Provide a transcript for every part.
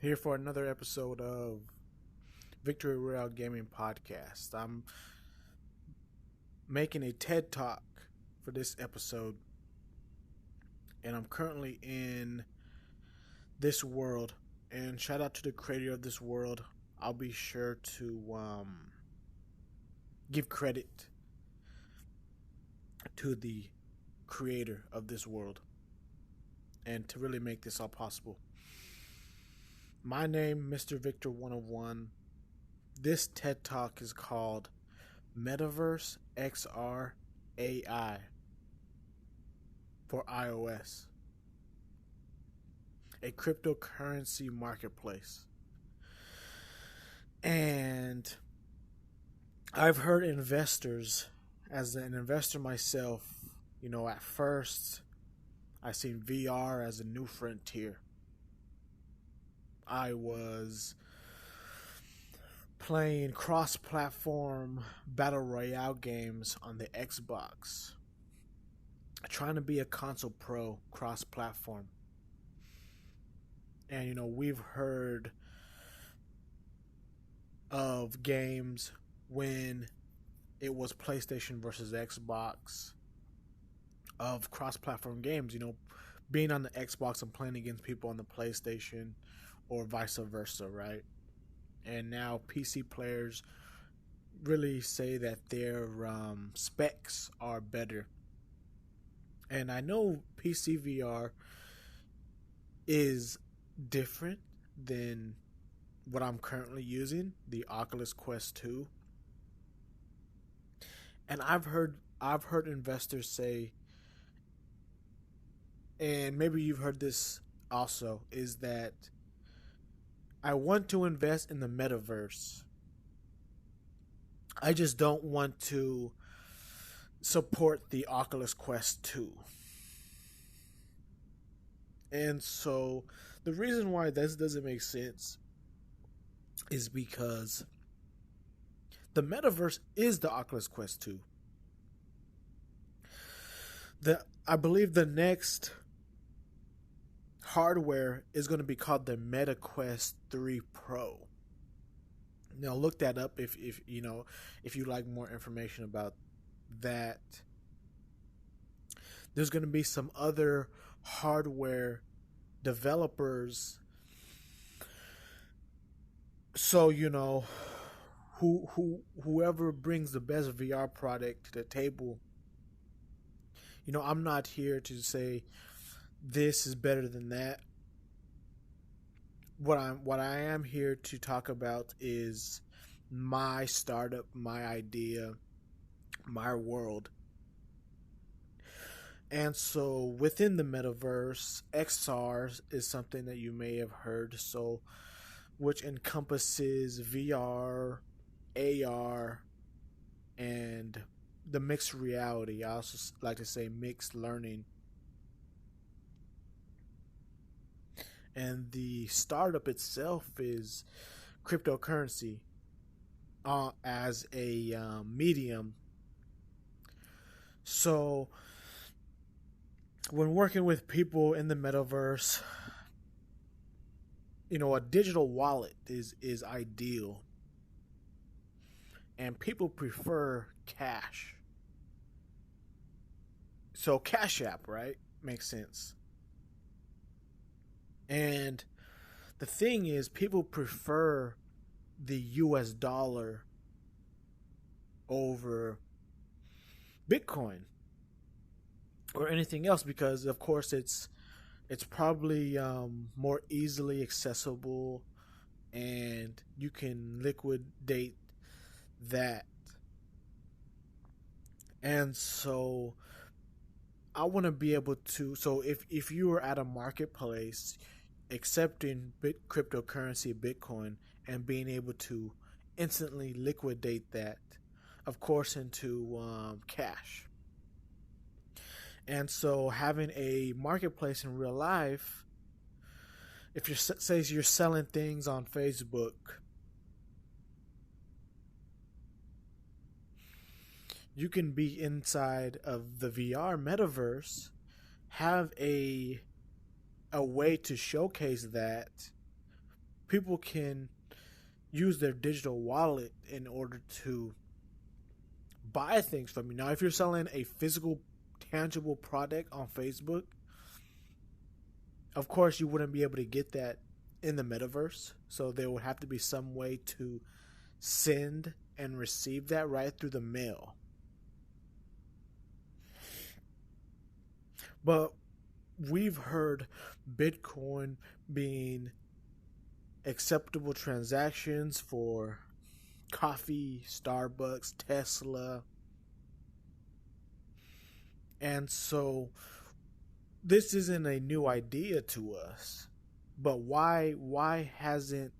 Here for another episode of Victory Royale Gaming Podcast. I'm making a TED Talk for this episode, and I'm currently in this world. And shout out to the creator of this world. I'll be sure to give credit to the creator of this world and to really make this all possible. My name, Mr. Victor 101. This TED Talk is called Metaverse XR AI for iOS, a cryptocurrency marketplace. And I've heard investors, as an investor myself, at first I seen VR as a new frontier. I was playing cross-platform battle royale games on the Xbox, trying to be a console pro cross-platform. And we've heard of games when it was PlayStation versus Xbox, of cross-platform games, being on the Xbox and playing against people on the PlayStation, or vice versa, right? And now PC players really say that their specs are better. And I know PC VR is different than what I'm currently using, the Oculus Quest 2. And I've heard investors say, and maybe you've heard this also, is that I want to invest in the metaverse. I just don't want to support the Oculus Quest 2. And so the reason why this doesn't make sense is because the metaverse is the Oculus Quest 2. I believe the next hardware is going to be called the Meta Quest 3 Pro. Now look that up if you like more information about that. There's going to be some other hardware developers, so whoever brings the best VR product to the table. I'm not here to say this is better than that. What I am here to talk about is my startup, my idea, my world. And so within the metaverse, XR is something that you may have heard, so which encompasses VR, AR, and the mixed reality. I also like to say mixed learning. And the startup itself is cryptocurrency as a medium. So when working with people in the metaverse, a digital wallet is ideal. And people prefer cash. So Cash App, right? Makes sense. And the thing is, people prefer the US dollar over Bitcoin or anything else because, of course, it's probably more easily accessible, and you can liquidate that. And so I want to be able to, so if you are at a marketplace accepting cryptocurrency, Bitcoin, and being able to instantly liquidate that, of course, into cash. And so having a marketplace in real life, if you're selling things on Facebook, you can be inside of the VR metaverse, have a way to showcase that people can use their digital wallet in order to buy things from you. Now, if you're selling a physical, tangible product on Facebook, of course, you wouldn't be able to get that in the metaverse. So there would have to be some way to send and receive that right through the mail. But we've heard Bitcoin being acceptable transactions for coffee, Starbucks, Tesla. And so this isn't a new idea to us. But why hasn't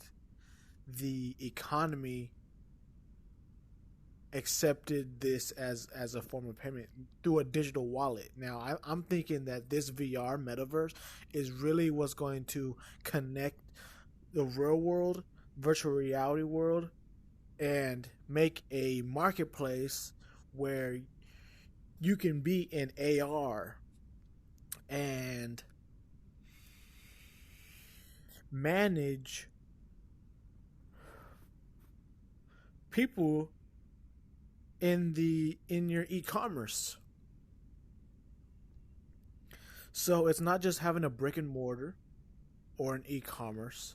the economy accepted this as a form of payment through a digital wallet? Now, I'm thinking that this VR metaverse is really what's going to connect the real world, virtual reality world, and make a marketplace where you can be in AR and manage people in your e-commerce. So it's not just having a brick and mortar or an e-commerce.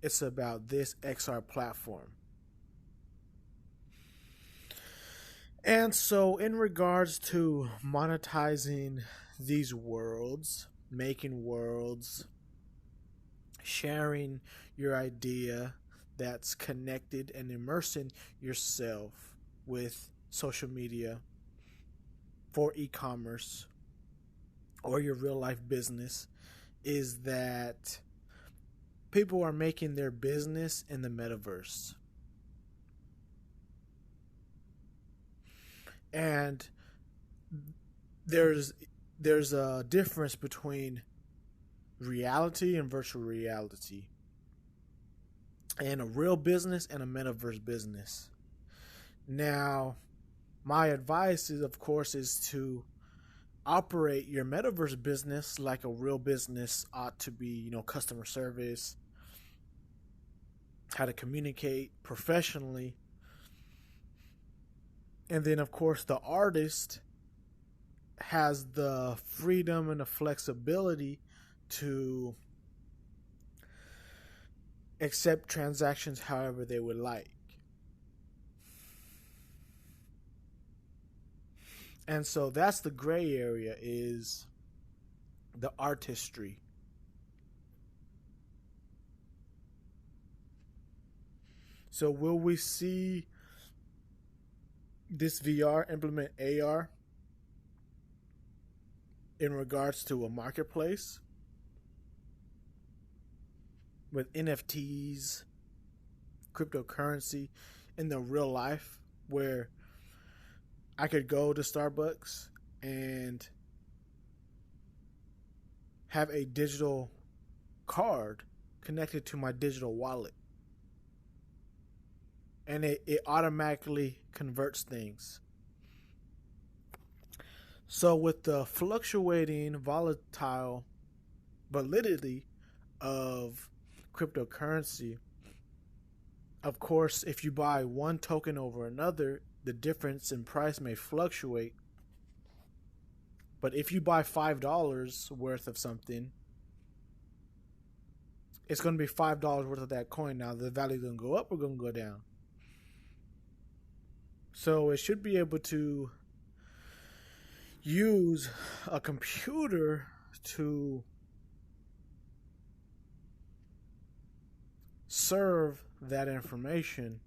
It's about this XR platform. And so in regards to monetizing these worlds, making worlds, sharing your idea that's connected and immersing yourself with social media for e-commerce or your real life business, is that people are making their business in the metaverse. And there's a difference between reality and virtual reality, and a real business and a metaverse business. Now, my advice is, of course, is to operate your metaverse business like a real business ought to be, customer service, how to communicate professionally. And then, of course, the artist has the freedom and the flexibility to accept transactions however they would like. And so that's the gray area, is the artistry. So will we see this VR implement AR in regards to a marketplace with NFTs, cryptocurrency, in the real life, where I could go to Starbucks and have a digital card connected to my digital wallet, and it automatically converts things. So with the fluctuating volatile validity of cryptocurrency, of course, if you buy one token over another, the difference in price may fluctuate. But if you buy $5 worth of something, it's going to be $5 worth of that coin. Now, the value is going to go up or going to go down. So it should be able to use a computer to serve that information.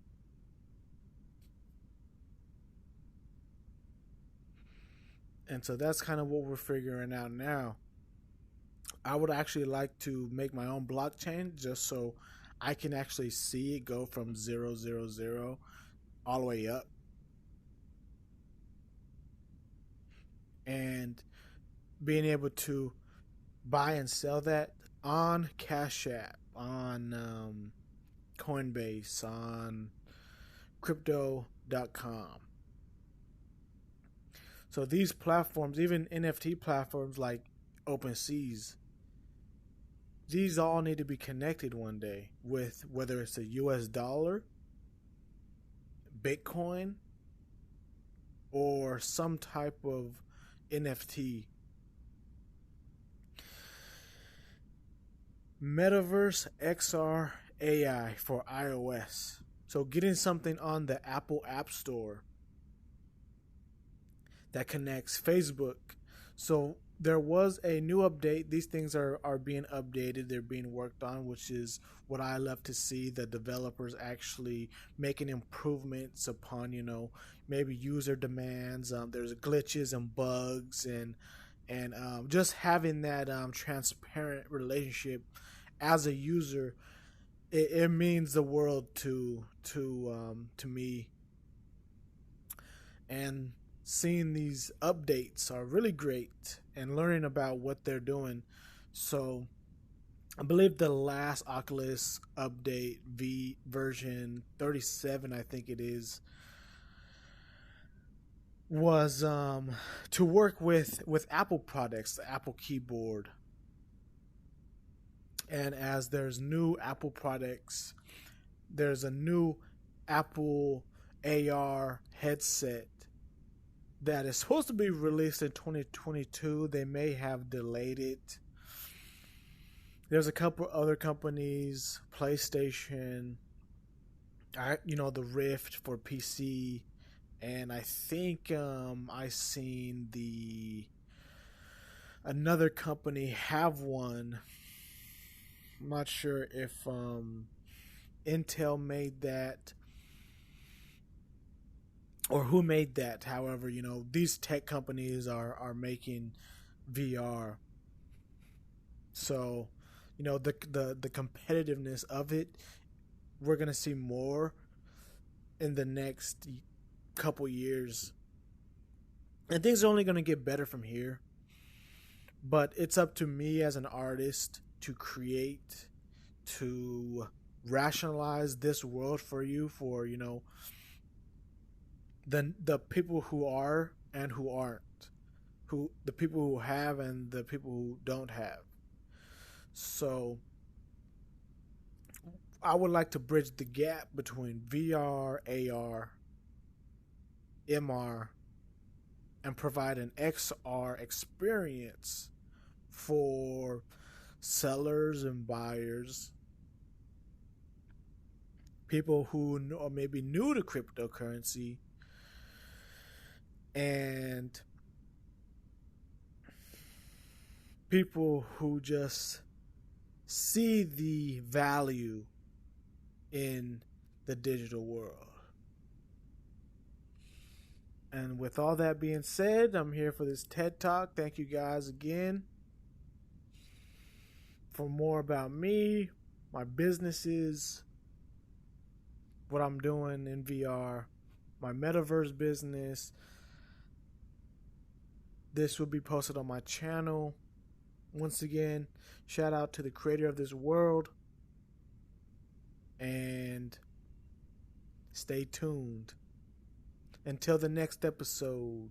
And so that's kind of what we're figuring out now. I would actually like to make my own blockchain just so I can actually see it go from 000 all the way up. And being able to buy and sell that on Cash App, on Coinbase, on crypto.com. So these platforms, even NFT platforms like OpenSeas, these all need to be connected one day with whether it's a US dollar, Bitcoin, or some type of NFT. Metaverse XR AI for iOS. So getting something on the Apple App Store that connects Facebook. So there was a new update. These things are being updated. They're being worked on, which is what I love to see. The developers actually making improvements upon, maybe user demands. There's glitches and bugs and just having that transparent relationship as a user. It means the world to me, and seeing these updates are really great and learning about what they're doing. So I believe the last Oculus update, V version 37, I think it is, was to work with Apple products, the Apple keyboard. And as there's new Apple products, there's a new Apple AR headset that is supposed to be released in 2022. They may have delayed it. There's a couple other companies, PlayStation, the Rift for PC, and I think I seen the another company have one. I'm not sure if Intel made that or who made that. However, these tech companies are making VR. So, the competitiveness of it, we're gonna see more in the next couple years, and things are only gonna get better from here. But it's up to me as an artist to create, to rationalize this world for you, for the people who are and who aren't, who the people who have and the people who don't have. So I would like to bridge the gap between VR, AR, MR, and provide an XR experience for sellers and buyers, people who are maybe new to cryptocurrency, and people who just see the value in the digital world. And with all that being said, I'm here for this TED Talk. Thank you guys again. For more about me, my businesses, what I'm doing in VR, my metaverse business, this will be posted on my channel. Once again, shout out to the creator of this world, and stay tuned. Until the next episode.